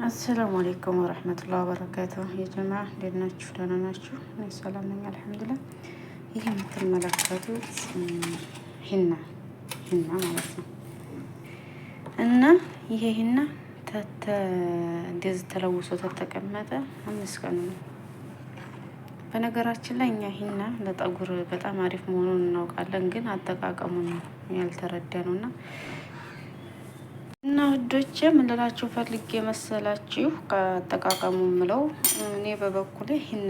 አሰላሙ አለይኩም ወረህመቱላሂ ወበረካቱህ። የጀማ እንዴት ናችሁ? ደህና ናችሁ? እኔ ሰላም ነኝ አልሐምዱሊላህ። ይህ የምትመለከቱት ሂና ማለት ነው እና ይሄ ሂና እንደዚህ ተለውሶ ተተቀመጠ 5 ቀን ነው። በነገራችን ላይ እኛ ሂና ለጠጉር በጣም አሪፍ መሆኑን እናውቃለን፣ ግን አጠቃቀሙን ያልተረዳ ነው እና ውዶቼ ምን ልላችሁ ፈልጌ መሰላችሁ፣ ከአጠቃቀሙ ምለው እኔ በበኩሌ ሂና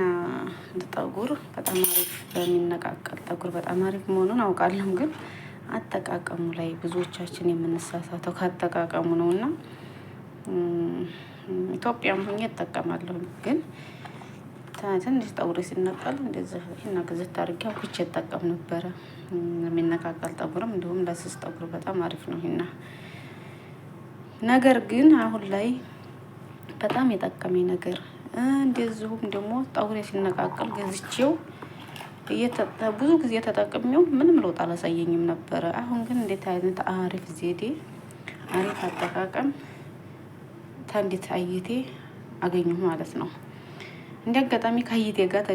ለጠጉር በጣም አሪፍ፣ በሚነቃቀል ጠጉር በጣም አሪፍ መሆኑን አውቃለሁ፣ ግን አጠቃቀሙ ላይ ብዙዎቻችን የምንሳሳተው ከአጠቃቀሙ ነው እና ኢትዮጵያም ሆኜ እጠቀማለሁ፣ ግን ትንሽ ጠጉሬ ሲነቀል እንደዚህ ሂና ግዝት አድርጌ አውኩቼ እጠቀም ነበረ። የሚነቃቀል ጠጉርም እንዲሁም ለስስ ጠጉር በጣም አሪፍ ነው ሂና። ነገር ግን አሁን ላይ በጣም የጠቀመኝ ነገር እንደዚሁም ደግሞ ጠጉሬ ሲነቃቀል ገዝቼው ብዙ ጊዜ ተጠቅሜው ምንም ለውጥ አላሳየኝም ነበረ። አሁን ግን እንዴት አይነት አሪፍ ዘዴ፣ አሪፍ አጠቃቀም ታንዲት አየቴ አገኘሁ ማለት ነው። እንደ አጋጣሚ ከአየቴ ጋር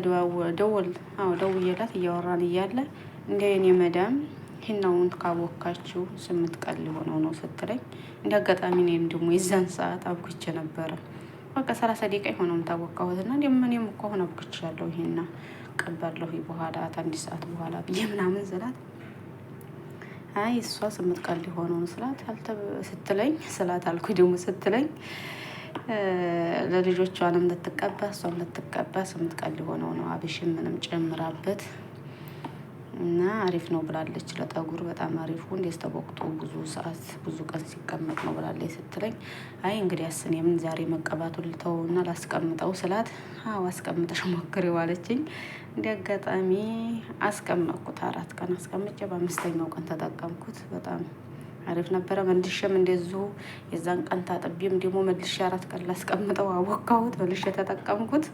ደውዬላት እያወራን እያለ እንደ እኔ መዳም ሂናውን ካቦካችሁ 8 ቀን ሊሆነው ነው ስትለኝ፣ እንደ አጋጣሚ እኔም ደግሞ የዛን ሰዓት አብኩቼ ነበረ። በቃ 30 ደቂቃ የሆነውን ታቦካሁትና እኔም እኮ አሁን አብኩቻለሁ ሂና ቀባለሁ በኋላ 1 ሰዓት በኋላ ብዬ ምናምን ስላት፣ አይ እሷ 8 ቀን ሊሆነው ስላት አልኩኝ ደግሞ ስትለኝ ለልጆቿንም ልትቀባ እሷም ልትቀባ 8 ቀን ሊሆነው ነው አብሽም ምንም ጨምራበት እና አሪፍ ነው ብላለች። ለጠጉር በጣም አሪፉ እንዴት ተቦክቶ ብዙ ሰዓት ብዙ ቀን ሲቀመጥ ነው ብላለች ስትለኝ፣ አይ እንግዲህ አስኔ ምን ዛሬ መቀባቱን ልተውና ላስቀምጠው ስላት፣ አዎ አስቀምጠሽ ሞክሪው አለችኝ። እንደ አጋጣሚ አስቀመጥኩት። 4 ቀን አስቀምጬ በ5ኛው ቀን ተጠቀምኩት። በጣም አሪፍ ነበረ። መልሼም እንደዚሁ የዛን ቀን ታጥቤም ደግሞ መልሼ 4 ቀን ላስቀምጠው አቦካሁት፣ መልሼ ተጠቀምኩት።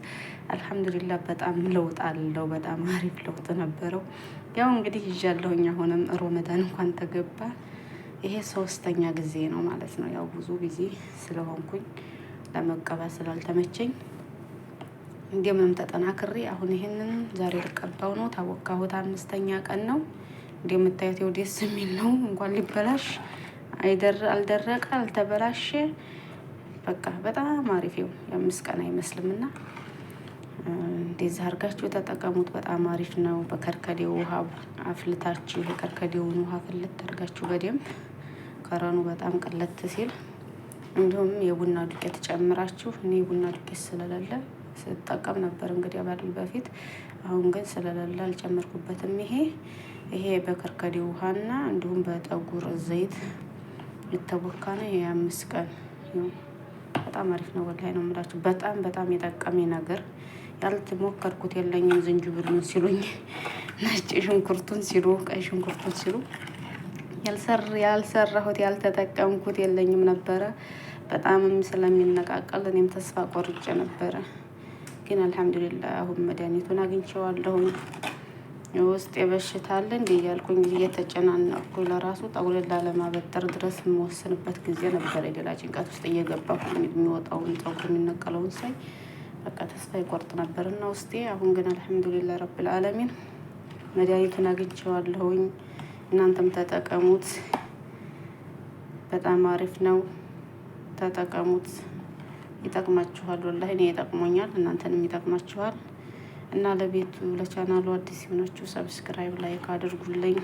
አልሐምዱሊላህ በጣም ለውጥ አለው። በጣም አሪፍ ለውጥ ነበረው። ያው እንግዲህ ይዣለሁኝ። አሁንም ሮመዳን እንኳን ተገባ፣ ይሄ 3ኛ ጊዜ ነው ማለት ነው። ያው ብዙ ጊዜ ስለሆንኩኝ ለመቀባት ስላልተመቸኝ እንደምንም ተጠናክሬ አሁን ይሄንን ዛሬ ልቀባው ነው። ታቦካሁት 5ኛ ቀን ነው። እንደምታዩት ይኸው ደስ የሚል ነው። እንኳን ሊበላሽ አልደረቀ አልተበላሸ፣ በቃ በጣም አሪፍ ነው። የ5 ቀን አይመስልምና እንደዚህ አድርጋችሁ ተጠቀሙት። በጣም አሪፍ ነው። በከርከዴው ውሃ አፍልታችሁ የከርከዴውን ውሃ ፍልት አድርጋችሁ በደንብ ከረኑ በጣም ቀለት ሲል፣ እንዲሁም የቡና ዱቄት ጨምራችሁ፣ እኔ የቡና ዱቄት ስለሌለ ስጠቀም ነበር እንግዲህ አባል በፊት፣ አሁን ግን ስለሌለ አልጨመርኩበትም። ይሄ በከርከዴ ውሃና እንዲሁም በጠጉር ዘይት የተቦካ ነው። የ5 ቀን በጣም አሪፍ ነው። ወላሂ ነው የምላችሁ። በጣም የጠቀመኝ ነገር ያልተሞከርኩት የለኝም። ዝንጅብሉን ሲሉኝ፣ ነጭ ሽንኩርቱን ሲሉ፣ ቀይ ሽንኩርቱን ሲሉ ያልሰራሁት ያልተጠቀምኩት የለኝም ነበረ። በጣምም ስለሚነቃቀል እኔም ተስፋ ቆርጬ ነበረ። ግን አልሐምዱሊላህ አሁን መድኃኒቱን አግኝቼዋለሁኝ። ውስጥ የበሽታ አለ እንዴ እያልኩኝ እየተጨናነቅኩ ለራሱ ጠጉሬን ላለማበጠር ድረስ የምወስንበት ጊዜ ነበረ። ሌላ ጭንቀት ውስጥ እየገባሁ የሚወጣውን ጠጉር የሚነቀለውን ሳይ በቃ ተስፋ ይቆርጥ ነበር እና ውስጤ። አሁን ግን አልሐምዱሊላህ ረብል ዓለሚን መድኃኒቱን አግኝቼዋለሁኝ። እናንተም ተጠቀሙት። በጣም አሪፍ ነው። ተጠቀሙት። ይጠቅማችኋል። ወላሂ እኔ ይጠቅሞኛል፣ እናንተንም ይጠቅማችኋል። እና ለቻናሉ አዲስ የሆናችሁ ሰብስክራይብ ላይክ አድርጉልኝ።